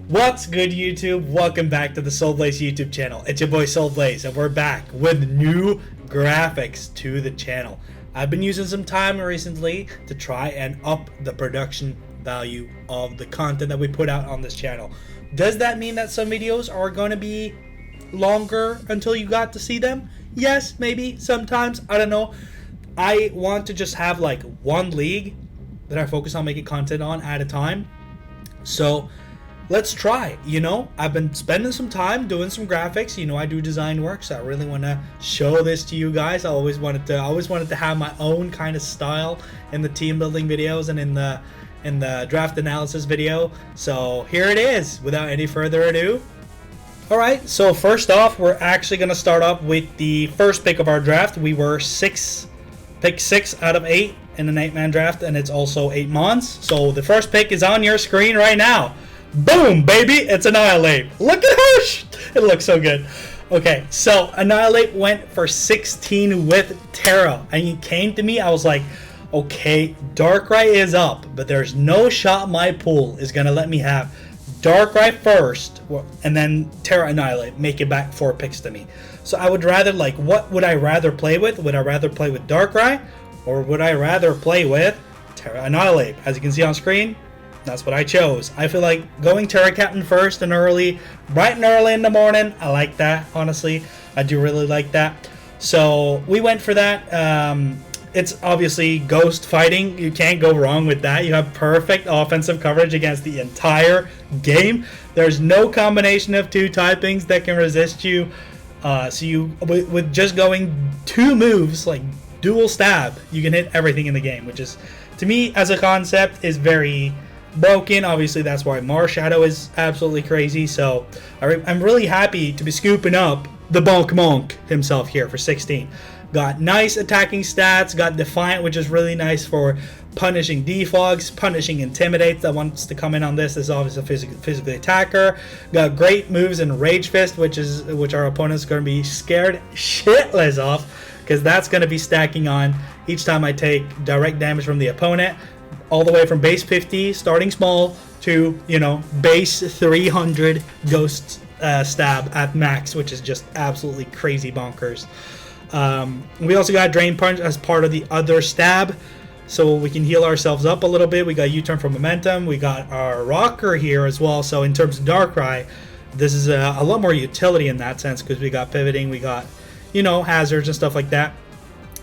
What's good, YouTube? Welcome back to the SoulBlaze YouTube channel. It's your boy SoulBlaze, and we're back with new graphics to the channel. I've been using some time recently to try and up the production value of the content that we put out on this channel. Does that mean that some videos are going to be longer until you got to see them? Yes, maybe, sometimes, I don't know. I want to just have like one league that I focus on making content on at a time. So let's try. I've been spending some time doing some graphics. I do design work, so I really want to show this to you guys. I always wanted to have my own kind of style in the team building videos and in the draft analysis video. So here it is. Without any further ado. All right. So first off, we're actually going to start off with the first pick of our draft. We were pick 6 out of 8 in an 8-man draft, and it's also 8 mons. So the first pick is on your screen right now. Boom, baby, it's Annihilate. Look at her. It looks so good. Okay, so Annihilate went for 16 with Terra, and he came to me. I was like, okay, Darkrai is up, but there's no shot my pool is going to let me have Darkrai first, and then Terra Annihilate, make it back 4 picks to me. So I would rather, what would I rather play with? Would I rather play with Darkrai, or would I rather play with Terra Annihilate? As you can see on screen, that's what I chose. I feel like going Terra Captain first and bright and early in the morning. I like that, honestly. I do really like that. So we went for that. It's obviously ghost fighting. You can't go wrong with that. You have perfect offensive coverage against the entire game. There's no combination of 2 typings that can resist you. So you, with just going 2 moves, like dual stab, you can hit everything in the game, which is, to me, as a concept, is very broken. Obviously, that's why Shadow is absolutely crazy. So I'm really happy to be scooping up the Bonk Monk himself here for 16. Got nice attacking stats, got Defiant, which is really nice for punishing defogs, punishing Intimidate that wants to come in on this. This is obviously a physical attacker. Got great moves in Rage Fist, which our opponent's going to be scared shitless off, because that's going to be stacking on each time I take direct damage from the opponent. All the way from base 50, starting small, to, base 300 ghost stab at max, which is just absolutely crazy bonkers. We also got Drain Punch as part of the other stab, so we can heal ourselves up a little bit. We got U-Turn for momentum. We got our Rocker here as well. So in terms of Darkrai, this is a lot more utility in that sense, because we got pivoting, we got, hazards and stuff like that.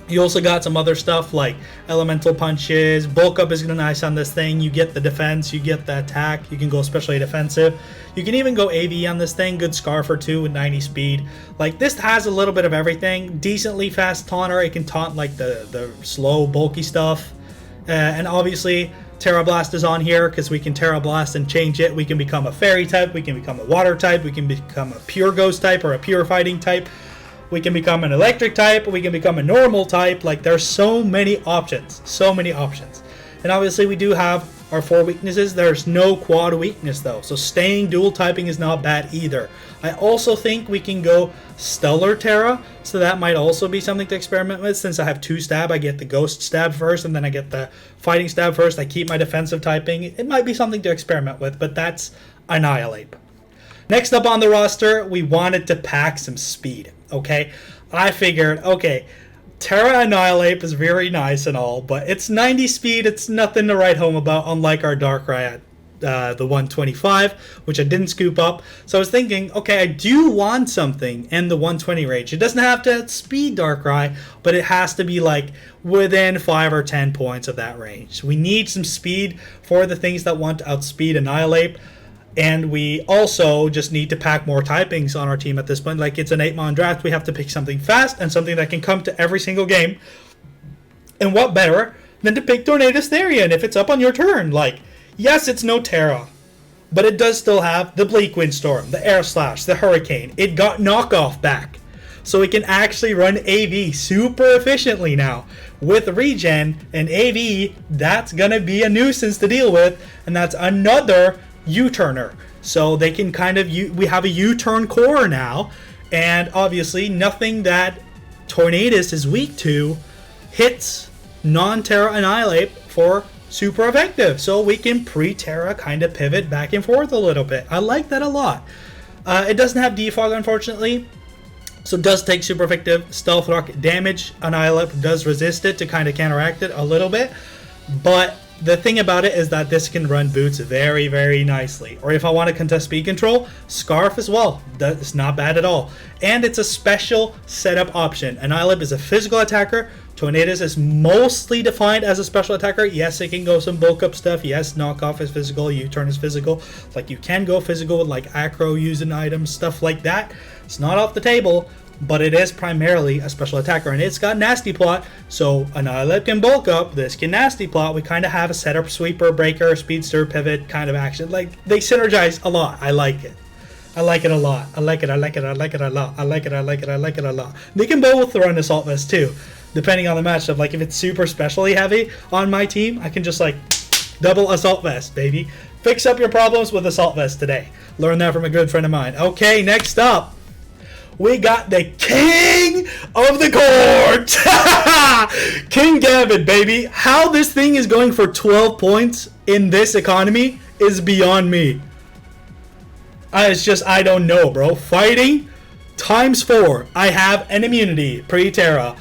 You also got some other stuff like elemental punches. Bulk up is gonna nice on this thing. You get the defense, you get the attack. You can go especially defensive. You can even go AV on this thing. Good Scarf or 2 with 90 speed. Like, this has a little bit of everything. Decently fast taunter. It can taunt like the slow, bulky stuff. And obviously, Terra Blast is on here because we can Terra Blast and change it. We can become a fairy type. We can become a water type. We can become a pure ghost type or a pure fighting type. We can become an electric type. We can become a normal type. Like, there's so many options. So many options. And obviously, we do have our 4 weaknesses. There's no quad weakness, though. So staying dual typing is not bad either. I also think we can go Stellar Terra. So that might also be something to experiment with. Since I have 2 stab, I get the ghost stab first, and then I get the fighting stab first. I keep my defensive typing. It might be something to experiment with, but that's Annihilate. Next up on the roster, we wanted to pack some speed. Okay, I figured, okay, Terra Annihilate is very nice and all, but it's 90 speed. It's nothing to write home about, unlike our Darkrai at the 125, which I didn't scoop up. So I was thinking, okay, I do want something in the 120 range. It doesn't have to speed Darkrai, but it has to be like within 5 or 10 points of that range. We need some speed for the things that want to outspeed Annihilate. And we also just need to pack more typings on our team at this point. Like, it's an 8-man draft. We have to pick something fast and something that can come to every single game. And what better than to pick Tornadus Therian if it's up on your turn? Like, yes, it's no Terra, but it does still have the Bleak Windstorm, the Air Slash, the Hurricane. It got knockoff back. So we can actually run AV super efficiently now. With regen and AV, that's going to be a nuisance to deal with. And that's another U-turner. So they can kind of, we have a U-turn core now, and obviously nothing that Tornadus is weak to hits non-Terra Annihilate for super effective. So we can pre-Terra kind of pivot back and forth a little bit. I like that a lot. It doesn't have defog, unfortunately. So it does take super effective Stealth Rock damage. Annihilate does resist it to kind of counteract it a little bit. But the thing about it is that this can run boots very, very nicely. Or if I want to contest speed control, Scarf as well. That's not bad at all. And it's a special setup option. Annihilate is a physical attacker. Tornadus is mostly defined as a special attacker. Yes, it can go some bulk up stuff. Yes, knockoff is physical. U-turn is physical. Like, you can go physical with like acro using items, stuff like that. It's not off the table, but it is primarily a special attacker, and it's got nasty plot. So Annihilate can bulk up, this can nasty plot. We kind of have a setup sweeper, breaker, speedster, pivot kind of action. Like, they synergize a lot. I like it. I like it a lot. I like it. I like it. I like it a lot. I like it. I like it. I like it a lot. They can both run Assault Vest too, depending on the matchup. Like, if it's super specially heavy on my team, I can just like double Assault Vest, baby. Fix up your problems with Assault Vest today. Learn that from a good friend of mine. Okay, next up, we got the king of the court. King Gambit, baby. How this thing is going for 12 points in this economy is beyond me. It's just, I don't know, bro. Fighting times 4. I have an immunity pre-Terra.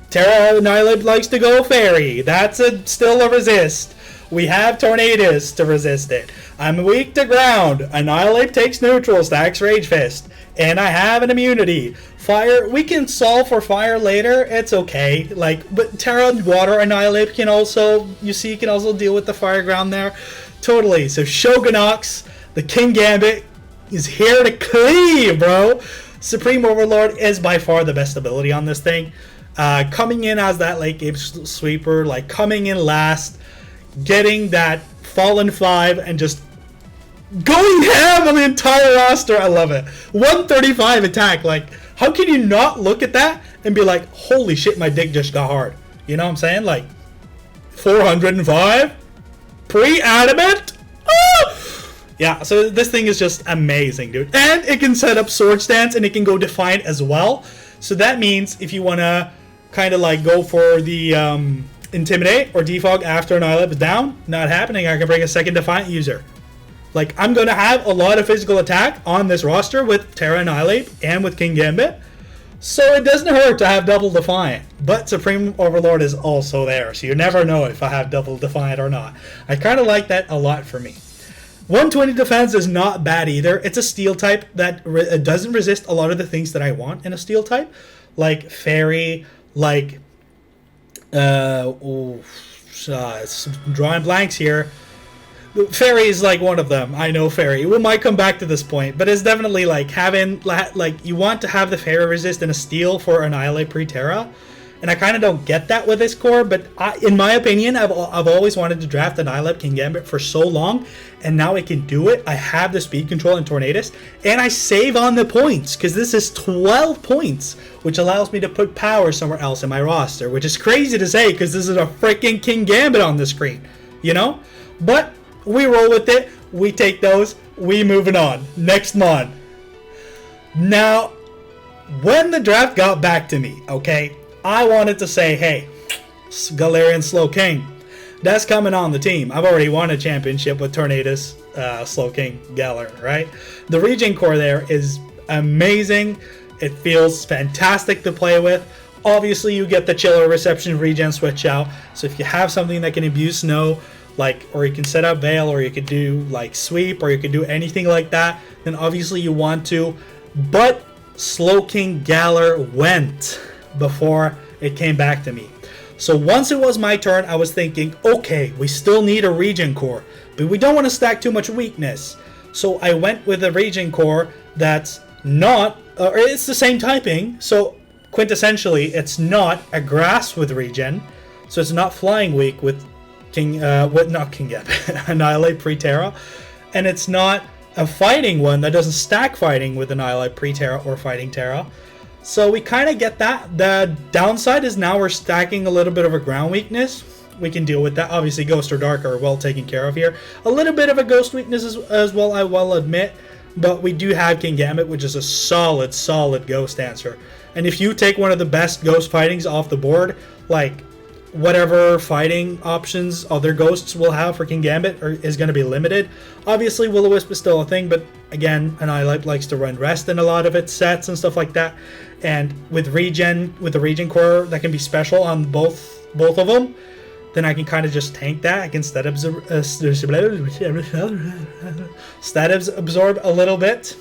Terra Annihilate likes to go fairy. That's still a resist. We have Tornadus to resist it. I'm weak to ground. Annihilate takes neutral, stacks Rage Fist. And I have an immunity. Fire, we can solve for fire later. It's okay. Like, but Terra Water Annihilate can also, you see, can also deal with the fire ground there. Totally. So Shogunox, the King Gambit, is here to cleave, bro. Supreme Overlord is by far the best ability on this thing. Coming in as that late game sweeper, like coming in last, getting that Fallen 5 and just going ham on the entire roster. I love it. 135 attack. Like, how can you not look at that and be like, holy shit, my dick just got hard? You know what I'm saying? Like, 405? Pre-adamant? Ah! Yeah, so this thing is just amazing, dude. And it can set up Sword Stance and it can go Defiant as well. So that means if you want to kind of like go for the Intimidate or Defog after Annihilate is down, not happening. I can bring a second Defiant user. Like, I'm going to have a lot of physical attack on this roster with Terra Annihilate and with King Gambit. So it doesn't hurt to have double Defiant. But Supreme Overlord is also there. So you never know if I have double Defiant or not. I kind of like that a lot for me. 120 defense is not bad either. It's a steel type that doesn't resist a lot of the things that I want in a steel type. Like Fairy, like... drawing blanks here. Fairy is like one of them. I know Fairy. We might come back to this point, but it's definitely like having, like, you want to have the Fairy resist and a steel for Annihilate pre-Terra. And I kind of don't get that with this core, but in my opinion, I've always wanted to draft Annihilate King Gambit for so long, and now I can do it. I have the speed control and Tornadus, and I save on the points, because this is 12 points, which allows me to put power somewhere else in my roster, which is crazy to say, because this is a freaking King Gambit on the screen, you know? But we roll with it, we take those, we moving on. Next mon. Now, when the draft got back to me, okay, I wanted to say, hey, Galarian Slowking, that's coming on the team. I've already won a championship with Tornadus, Slowking, Galar, right? The regen core there is amazing. It feels fantastic to play with. Obviously, you get the chiller reception regen switch out. So if you have something that can abuse snow, like, or you can set up Veil, or you could do like sweep, or you could do anything like that, then obviously you want to. But Slowking Galar went before it came back to me. So once it was my turn, I was thinking, okay, we still need a regen core, but we don't want to stack too much weakness. So I went with a regen core that's not, or it's the same typing, so quintessentially it's not a grass with regen, so it's not flying weak with not King Gambit, Annihilate pre-Terra, and it's not a fighting one that doesn't stack fighting with Annihilate pre-Terra or fighting Terra. So we kind of get that. The downside is now we're stacking a little bit of a ground weakness. We can deal with that. Obviously, Ghost or Dark are well taken care of here. A little bit of a Ghost weakness as well, I will admit. But we do have King Gambit, which is a solid Ghost answer. And if you take one of the best Ghost fightings off the board, like whatever fighting options other ghosts will have for King Gambit is going to be limited. Obviously, Will-O-Wisp is still a thing, but again, Annihilate likes to run rest in a lot of its sets and stuff like that. And with the regen core that can be special on both of them, then I can kind of just tank that. I can status absorb a little bit.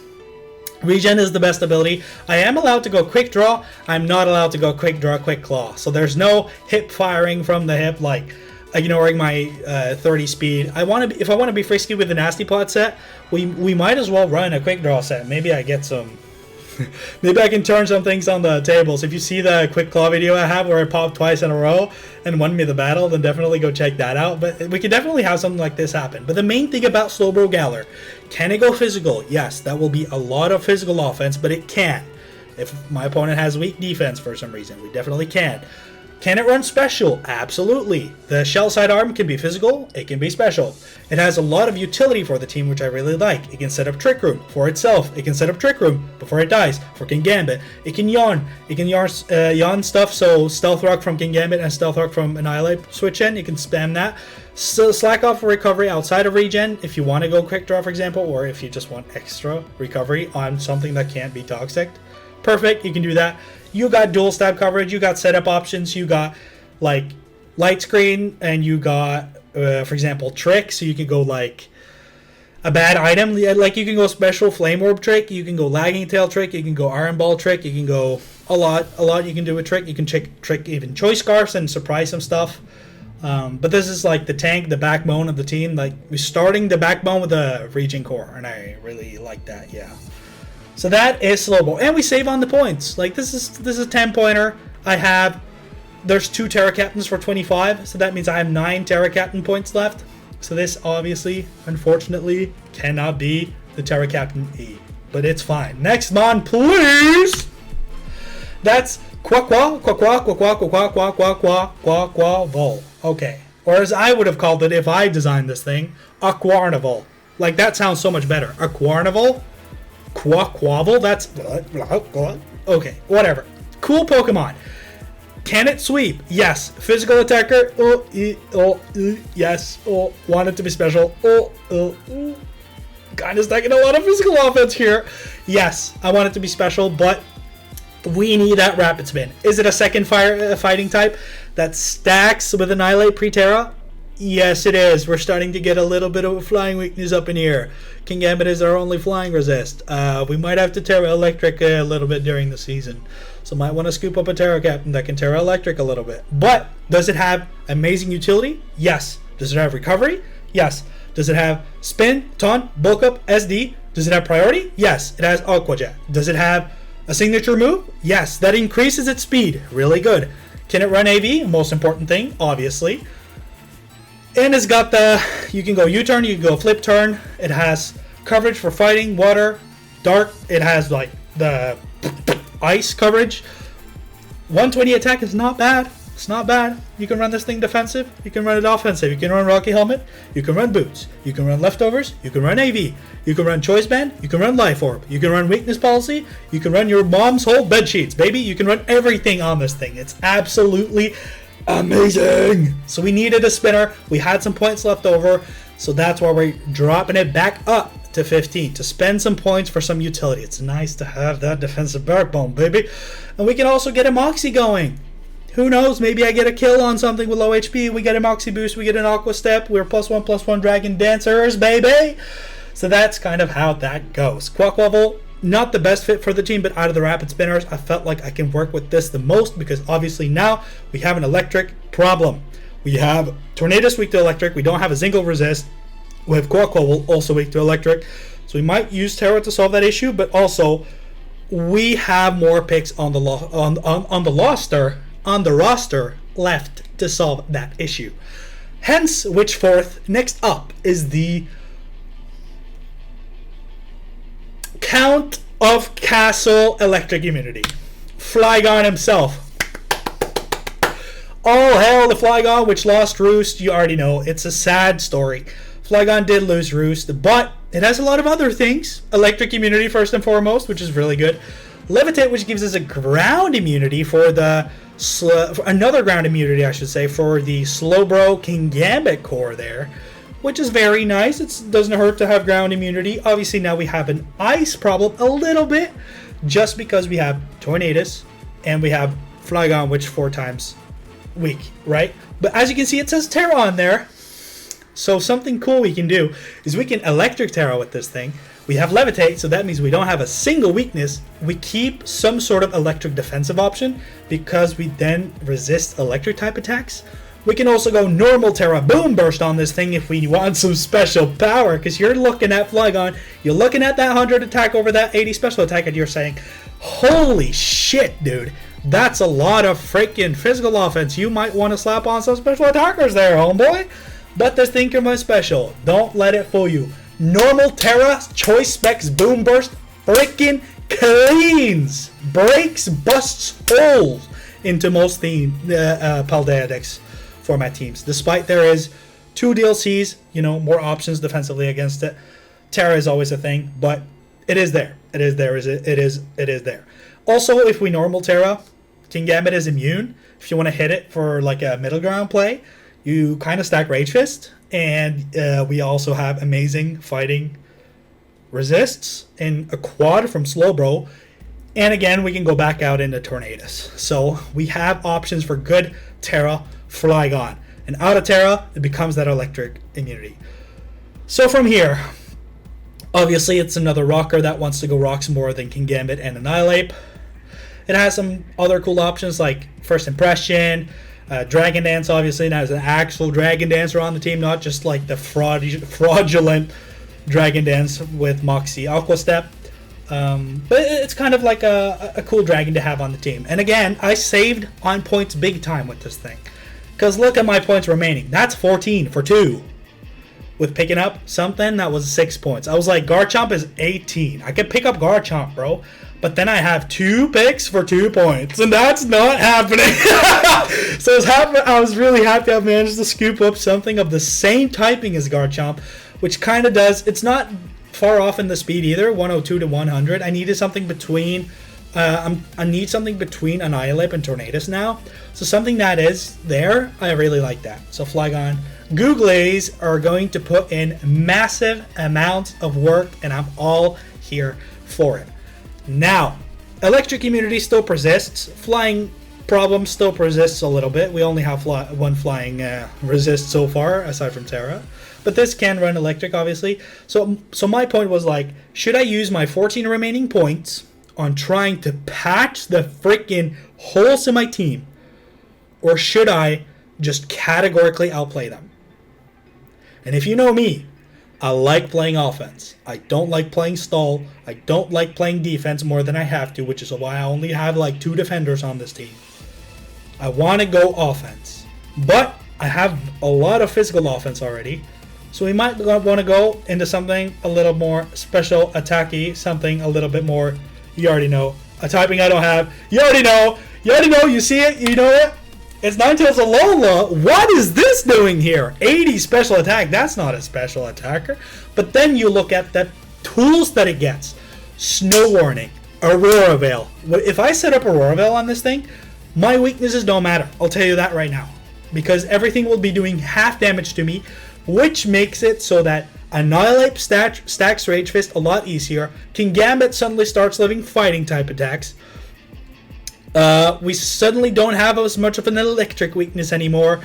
Regen is the best ability. I am allowed to go quick draw. I'm not allowed to go quick draw, quick claw. So there's no hip firing from the hip, like ignoring my 30 speed. If I want to be frisky with the Nasty Pot set, we might as well run a quick draw set. Maybe I get some. Maybe I can turn some things on the tables. If you see the quick claw video I have where I popped twice in a row and won me the battle, then definitely go check that out. But we could definitely have something like this happen. But the main thing about Slowbro Galar, can it go physical? Yes, that will be a lot of physical offense, but it can. If my opponent has weak defense for some reason, we definitely can. Can it run special? Absolutely. The shell side arm can be physical, it can be special. It has a lot of utility for the team, which I really like. It can set up Trick Room for itself. It can set up Trick Room before it dies for King Gambit. It can yawn. It can yawn stuff, so Stealth Rock from King Gambit and Stealth Rock from Annihilate switch in. You can spam that. So slack off for recovery outside of regen if you want to go quick draw, for example, or if you just want extra recovery on something that can't be toxic. Perfect, you can do that. You got dual stab coverage, you got setup options, you got like light screen, and you got, for example, trick, so you can go like a bad item, like you can go special flame orb trick, you can go lagging tail trick, you can go iron ball trick, you can go a lot you can do a trick, you can trick even choice scarfs and surprise some stuff. But this is like the tank, the backbone of the team, like we're starting the backbone with a regen core, and I really like that, yeah. So that is Slowbro, and we save on the points. Like this is a 10-pointer. There's 2 Terra Captains for 25, so that means I have 9 Terra Captain points left. So this obviously, unfortunately, cannot be the Terra Captain E, but it's fine. Next mon, please. That's Vol. Okay, or as I would have called it if I designed this thing, Aquarnival. Like that sounds so much better. Aquarnival. Quaquavel, that's okay, whatever. Cool Pokemon. Can it sweep? Yes. Physical attacker. Yes. Want it to be special. Kind of stacking a lot of physical offense here. Yes, I want it to be special, but we need that rapid spin. Is it a second fighting type that stacks with Annihilate pre-Terra? Yes, it is. We're starting to get a little bit of a flying weakness up in here. King Gambit is our only flying resist. We might have to Terra Electric a little bit during the season. So might want to scoop up a Terra Captain that can Terra Electric a little bit. But does it have amazing utility? Yes. Does it have recovery? Yes. Does it have spin, taunt, bulk up, SD? Does it have priority? Yes. It has Aqua Jet. Does it have a signature move? Yes. That increases its speed. Really good. Can it run AV? Most important thing, obviously. And it's got you can go U-turn, you can go flip turn. It has coverage for fighting, water, dark. It has like the ice coverage. 120 attack is not bad. It's not bad. You can run this thing defensive. You can run it offensive. You can run Rocky Helmet. You can run Boots. You can run Leftovers. You can run AV. You can run Choice Band. You can run Life Orb. You can run Weakness Policy. You can run your mom's whole bed sheets, baby. You can run everything on this thing. It's absolutely amazing. So we needed a spinner. We had some points left over, so that's why we're dropping it back up to 15 to spend some points for some utility. It's nice to have that defensive backbone, baby. And we can also get a Moxie going. Who knows, maybe I get a kill on something with low HP. We get a Moxie boost, we get an Aqua Step. We're +1/+1 Dragon Dancers, baby. So that's kind of how that goes. Quaquavel, not the best fit for the team, but out of the rapid spinners, I felt like I can work with this the most because obviously now we have an electric problem. We have Tornadus weak to electric. We don't have a Zingle resist. We have Quaquavel also weak to electric. So we might use Terra to solve that issue, but also we have more picks on the roster left to solve that issue. Hence, which fourth? Next up is the Count of Castle Electric Immunity. Flygon himself. All hail the Flygon which lost Roost. You already know, it's a sad story. Flygon did lose Roost, but it has a lot of other things. Electric immunity first and foremost, which is really good. Levitate, which gives us a ground immunity for the another ground immunity, I should say, for the Slowbro Kingambit core there, which is very nice. It doesn't hurt to have ground immunity. Obviously, now we have an ice problem a little bit, just because we have Tornadus and we have Flygon, which 4 times weak, right? But as you can see, it says Terra on there. So something cool we can do is we can Electric Terra with this thing. We have Levitate, so that means we don't have a single weakness. We keep some sort of electric defensive option because we then resist electric type attacks. We can also go normal Terra Boom Burst on this thing if we want some special power, because you're looking at Flygon, you're looking at that 100 attack over that 80 special attack, and you're saying, holy shit, dude, that's a lot of freaking physical offense. You might want to slap on some special attackers there, homeboy. But this thing can run special. Don't let it fool you. Normal Terra Choice Specs Boom Burst freaking cleans, breaks, busts holes into most Paldea decks format teams. Despite there is 2 DLCs, more options defensively against it. Terra is always a thing, but it is there. It is there. Also, if we normal Terra, Kingambit is immune. If you want to hit it for like a middle ground play, you kind of stack Rage Fist, and we also have amazing fighting resists in a quad from Slowbro, and again we can go back out into Tornadus. So we have options for good Terra Flygon, and out of Terra it becomes that electric immunity. So from here, obviously it's another rocker that wants to go rocks more than Kingambit and Annihilate. It has some other cool options like First Impression, Dragon Dance. Obviously now has an actual Dragon Dancer on the team, not just like the fraudulent Dragon Dance with Moxie Aqua Step. But it's kind of like a cool dragon to have on the team. And again, I saved on points big time with this thing, because look at my points remaining. That's 14 for 2. With picking up something that was 6 points. I was like, Garchomp is 18. I could pick up Garchomp, bro. But then I have 2 picks for 2 points, and that's not happening. So I was really happy I managed to scoop up something of the same typing as Garchomp, which kind of does. It's not far off in the speed either, 102 to 100. I needed something between. I need something between Annihilate and Tornadus now. So something that is there, I really like that. So Flygon, Googleys are going to put in massive amounts of work, and I'm all here for it. Now, electric immunity still persists. Flying problem still persists a little bit. We only have one flying resist so far, aside from Terra. But this can run electric, obviously. So my point was like, should I use my 14 remaining points on trying to patch the freaking holes in my team, or should I just categorically outplay them? And if you know me, I like playing offense. I don't like playing stall. I don't like playing defense more than I have to, which is why I only have like 2 defenders on this team. I want to go offense, but I have a lot of physical offense already, so we might want to go into something a little more special attacky, something a little bit more, you already know, a typing I don't have. You already know, you see it, you know it. It's Ninetales Alola. What is this doing here? 80 special attack. That's not a special attacker. But then you look at the tools that it gets. Snow Warning. Aurora Veil. If I set up Aurora Veil on this thing, my weaknesses don't matter. I'll tell you that right now. Because everything will be doing half damage to me, which makes it so that Annihilate stacks Rage Fist a lot easier. Kingambit suddenly starts living fighting type attacks. We suddenly don't have as much of an electric weakness anymore,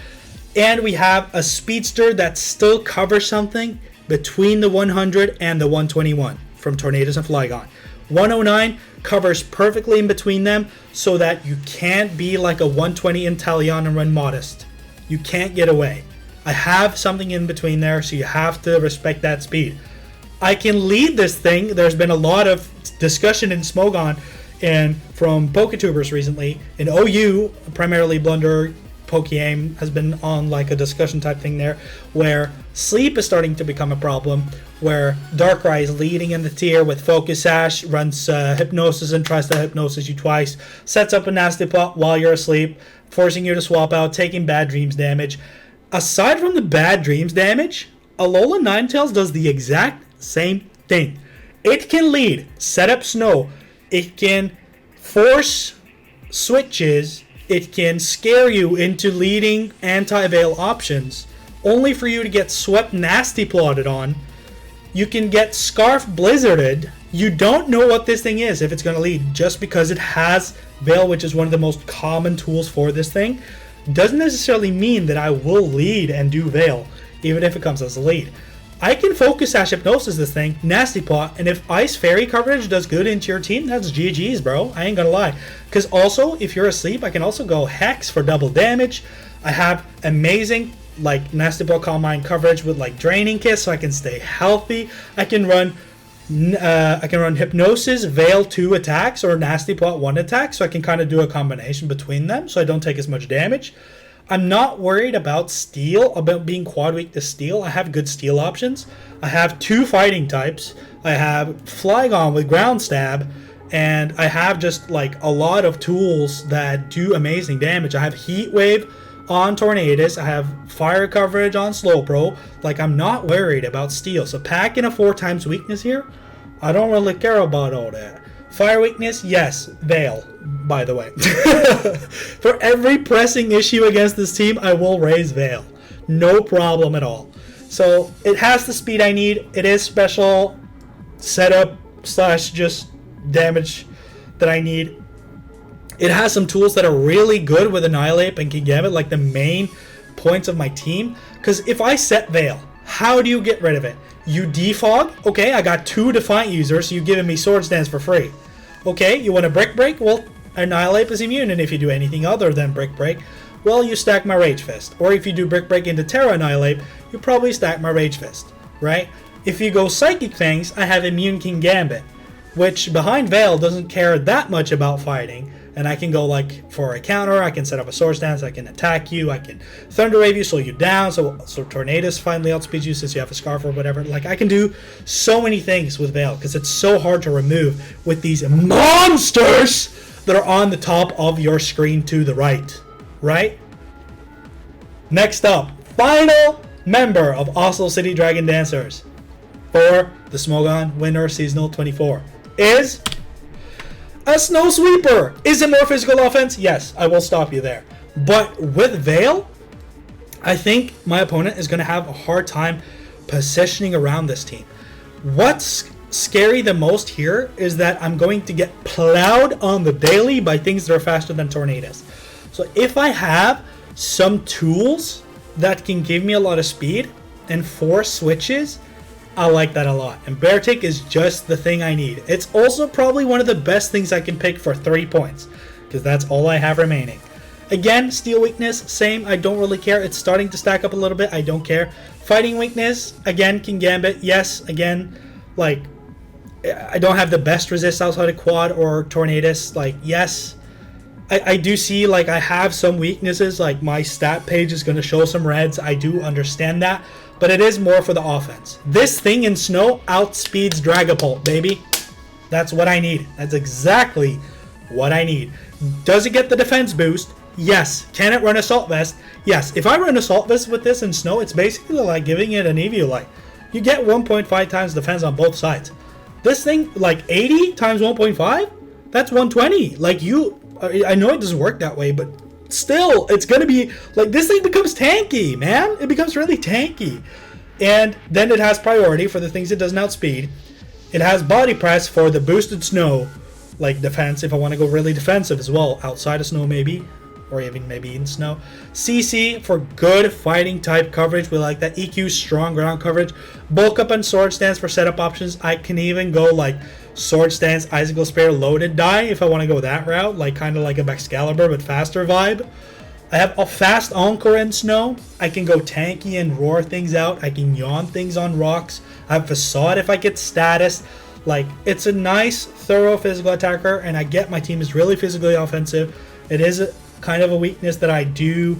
and we have a speedster that still covers something between the 100 and the 121 from Tornadus and Flygon. 109 covers perfectly in between them, so that you can't be like a 120 in Talion and run Modest. You can't get away. I have something in between there, so you have to respect that speed. I can lead this thing. There's been a lot of discussion in Smogon and from PokeTubers recently. In OU, primarily Blunder, Pokeaim has been on like a discussion type thing there, where sleep is starting to become a problem, where Darkrai is leading in the tier with Focus Sash, runs Hypnosis and tries to Hypnosis you twice, sets up a nasty pot while you're asleep, forcing you to swap out, taking Bad Dreams damage. Aside from the Bad Dreams damage, Alola Ninetales does the exact same thing. It can lead, set up Snow, it can force switches it can scare you into leading anti-veil options, only for you to get swept nasty plotted on. You can get Scarf Blizzarded. You don't know what this thing is if it's going to lead, just because it has Veil, which is one of the most common tools for this thing. Doesn't necessarily mean that I will lead and do Veil, even if it comes as a lead. I can focus Ash Hypnosis this thing, nasty plot, and if Ice Fairy coverage does good into your team, that's GG's, bro. I ain't gonna lie. Because also, if you're asleep, I can also go Hex for double damage. I have amazing, like, nasty plot Calm Mind coverage with, like, Draining Kiss, so I can stay healthy. I can run Hypnosis, Veil 2 attacks, or Nasty Plot 1 attacks, so I can kind of do a combination between them, so I don't take as much damage. I'm not worried about Steel, about being quad weak to Steel. I have good Steel options. I have 2 fighting types. I have Flygon with Ground Stab, and I have just like a lot of tools that do amazing damage. I have Heat Wave on Tornadus. I have Fire coverage on Slowbro. Like, I'm not worried about Steel. So packing a 4 times weakness here, I don't really care about all that. Fire weakness, yes, Veil, by the way. For every pressing issue against this team, I will raise Veil. No problem at all. So it has the speed I need. It is special setup slash just damage that I need. It has some tools that are really good with Annihilate and Kingambit, like the main points of my team. Because if I set Veil, how do you get rid of it? You defog? Okay, I got 2 Defiant users, so you're giving me Swords Dance for free. Okay, you want a Brick Break? Well, Annihilate is immune, and if you do anything other than Brick Break, well, you stack my Rage Fist. Or if you do Brick Break into Terra Annihilate, you probably stack my Rage Fist, right? If you go Psychic Fangs, I have Immune Kingambit, which behind Veil doesn't care that much about fighting, and I can go like for a counter, I can set up a Swords Dance, I can attack you, I can Thunder Wave you, slow you down, so Tornadus finally outspeeds you since you have a Scarf or whatever. Like, I can do so many things with Veil, because it's so hard to remove with these monsters that are on the top of your screen to the right? Next up, final member of Oslo City Dragon Dancers for the Smogon Winter Seasonal 24 is a Snow Sweeper. Is it more physical offense? Yes, I will stop you there. But with Veil, I think my opponent is going to have a hard time positioning around this team. What's scary the most here is that I'm going to get plowed on the daily by things that are faster than Tornadus. So if I have some tools that can give me a lot of speed and 4 switches, I like that a lot. And Bear Tick is just the thing I need. It's also probably one of the best things I can pick for 3 points, because that's all I have remaining. Again, Steel weakness, same. I don't really care. It's starting to stack up a little bit. I don't care. Fighting weakness, again, Kingambit. Yes, again, like, I don't have the best resist outside of Quad or Tornadus. Like, yes, I do see, like, I have some weaknesses. Like, my stat page is going to show some reds. I do understand that. But it is more for the offense. This thing in Snow outspeeds Dragapult, baby. That's what I need. That's exactly what I need. Does it get the defense boost? Yes. Can it run Assault Vest? Yes. If I run Assault Vest with this in Snow, it's basically like giving it an Eviolite. You get 1.5 times defense on both sides. This thing, like 80 times 1.5? That's 120. Like, I know it doesn't work that way, but still, it's going to be, like, this thing becomes tanky, man. It becomes really tanky. And then it has priority for the things it doesn't outspeed. It has body press for the boosted Snow, like, defense, if I want to go really defensive as well, outside of Snow maybe, or even maybe in Snow. CC for good fighting type coverage. We like that. EQ, strong ground coverage. Bulk up and Sword Stance for setup options. I can even go, like, Sword Stance, Icicle Spear, Loaded Die if I want to go that route, like kind of like a Excalibur but faster vibe. I have a fast Encore in Snow. I can go tanky and roar things out. I can yawn things on rocks. I have Facade if I get status. Like, it's a nice, thorough physical attacker, and I get my team is really physically offensive. It is kind of a weakness that I do,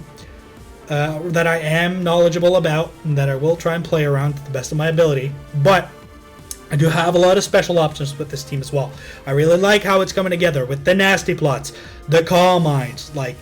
that I am knowledgeable about, and that I will try and play around to the best of my ability. But I do have a lot of special options with this team as well. I really like how it's coming together with the nasty plots, the Calm Minds, like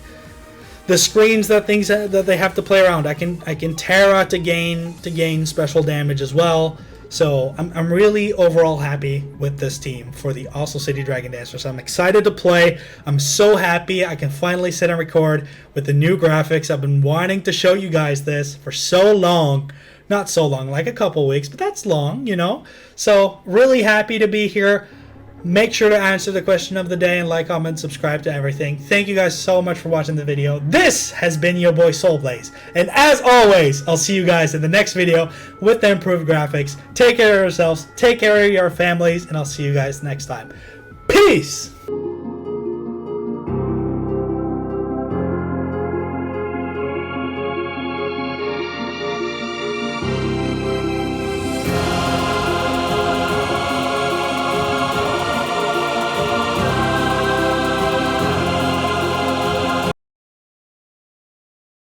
the screens that they have to play around. I can Terra to gain special damage as well. So I'm really overall happy with this team for the Also City Dragon Dancers. I'm excited to play. I'm so happy I can finally sit and record with the new graphics. I've been wanting to show you guys this for so long. Not so long, like a couple weeks, but that's long, you know. So really happy to be here. Make sure to answer the question of the day and like, comment, subscribe to everything. Thank you guys so much for watching the video. This has been your boy SoulBlaze. And as always, I'll see you guys in the next video with the improved graphics. Take care of yourselves, take care of your families, and I'll see you guys next time. Peace!